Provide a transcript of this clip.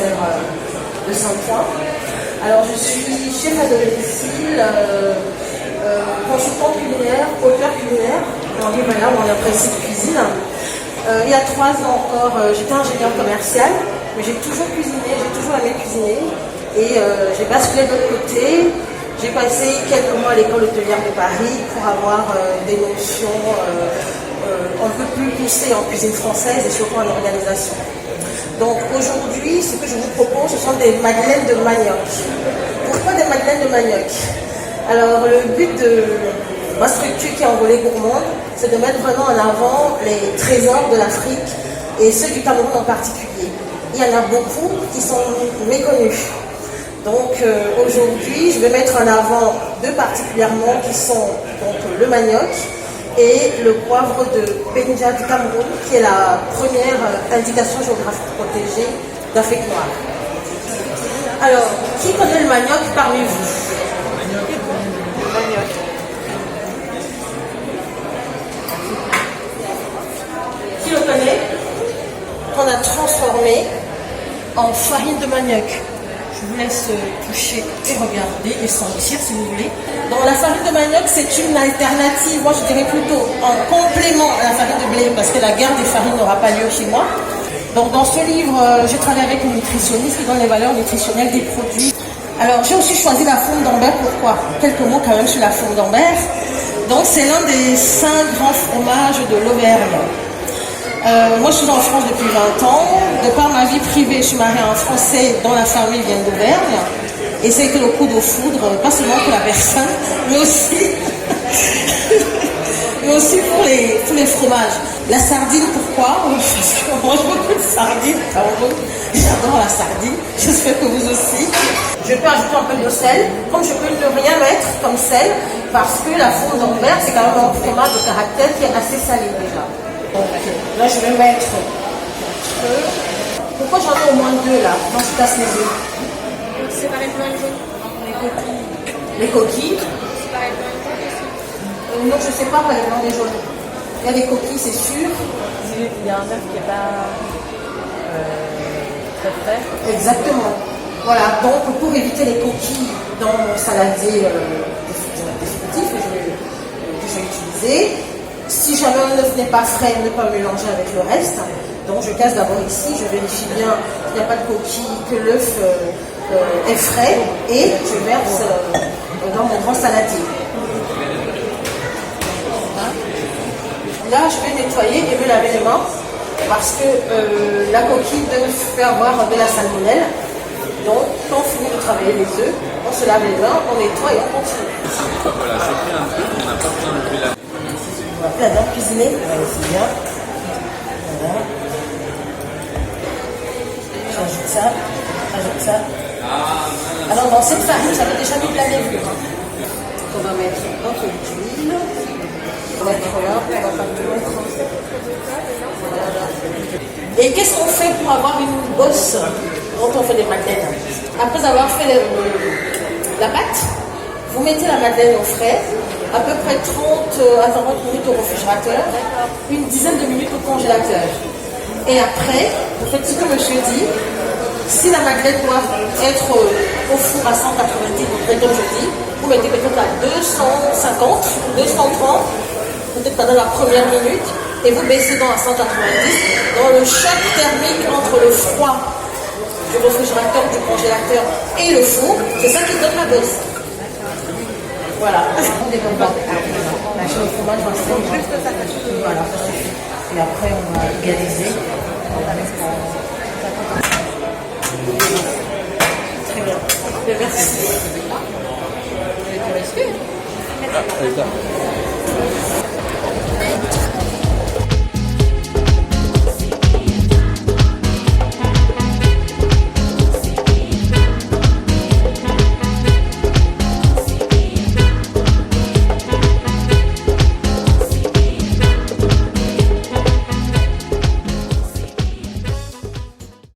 ministère de Saint-Ouen. Alors je suis chef à domicile, consultante culinaire, auteur culinaire, dans le principe cuisine. Il y a 3 ans encore, j'étais ingénieure commerciale, mais j'ai toujours cuisiné, j'ai toujours aimé cuisiner. Et j'ai basculé de l'autre côté. J'ai passé quelques mois à l'école hôtelière de Paris pour avoir des notions un peu plus poussées en cuisine française et surtout en organisation. Donc aujourd'hui, ce que je vous propose, ce sont des madeleines de manioc. Pourquoi des madeleines de manioc? Alors le but de ma structure qui est Envolée Gourmande, c'est de mettre vraiment en avant les trésors de l'Afrique et ceux du Cameroun en particulier. Il y en a beaucoup qui sont méconnus. Donc aujourd'hui, je vais mettre en avant 2 particulièrement qui sont donc, le manioc et le poivre de Benja du Cameroun, qui est la première indication géographique protégée d'Afrique noire. Alors, qui connaît le manioc parmi vous? Manioc. Qui le connaît? On a transformé en farine de manioc. Je vous laisse toucher et regarder et sentir si vous voulez. Donc la farine de manioc, c'est une alternative, moi je dirais plutôt en complément à la farine de blé, parce que la guerre des farines n'aura pas lieu chez moi. Donc dans ce livre, je travaille avec une nutritionniste qui donne les valeurs nutritionnelles des produits. Alors j'ai aussi choisi la fourme d'Ambert, pourquoi? Quelques mots quand même sur la fourme d'Ambert. Donc c'est l'un des 5 grands fromages de l'Auvergne. Moi, je suis en France depuis 20 ans. De par ma vie privée, je suis mariée à un Français dont la famille vient d'Auvergne. Et c'est que le coup de foudre, pas seulement pour la personne, mais aussi, pour les fromages. La sardine, pourquoi? Parce qu'on mange beaucoup de sardines. J'adore la sardine. J'espère que vous aussi. Je peux ajouter un peu de sel, comme je peux ne rien mettre comme sel, parce que la fourme d'Ambert, c'est quand même un fromage de caractère qui est assez salé déjà. Donc là, je vais mettre. Pourquoi j'en ai au moins 2 là? Non, je casse les œufs. Séparer le blanc et le jaune. Les coquilles. Séparer le blanc et le jaune aussi. Non, je ne sais pas les blancs des jaunes. Il y a des coquilles, c'est sûr. Il y a un œuf qui n'est pas très frais. Exactement. Voilà, donc pour éviter les coquilles dans mon saladier définitif que je vais utiliser, si jamais un œuf n'est pas frais, ne pas le mélanger avec le reste. Donc je casse d'abord ici, je vérifie bien qu'il n'y a pas de coquille, que l'œuf est frais et je verse dans mon grand saladier. Là, je vais nettoyer et me laver les mains parce que la coquille peut avoir de la salmonelle. Donc, quand on finit de travailler les œufs, on se lave les mains, on nettoie et on continue. Voilà, j'ai pris un peu, on n'a pas besoin de lever la... On va faire la dent cuisinée, c'est bien. Voilà. J'ajoute ça, j'ajoute ça. Alors dans cette farine, j'avais déjà mis de la levure. On va mettre un peu d'huile. On va mettre là, on va pas tout mettre. Voilà. Et qu'est-ce qu'on fait pour avoir une bosse quand on fait des madeleines? Après avoir fait la pâte, vous mettez la madeleine au frais, à peu près 30 à 40 minutes au réfrigérateur, une dizaine de minutes au congélateur. Et après, vous faites ce que monsieur dit. Si la madeleine doit être au four à 190 degrés, comme je dis, vous mettez peut-être à 250, 230, peut-être pendant la première minute, et vous baissez à 190. Dans le choc thermique entre le froid du réfrigérateur, du congélateur et le four, c'est ça qui donne la bosse. Voilà. On développe la chaîne au fromage dans le plus de ça. Voilà. Et après, on va égaliser. Très bien. Merci. Voilà,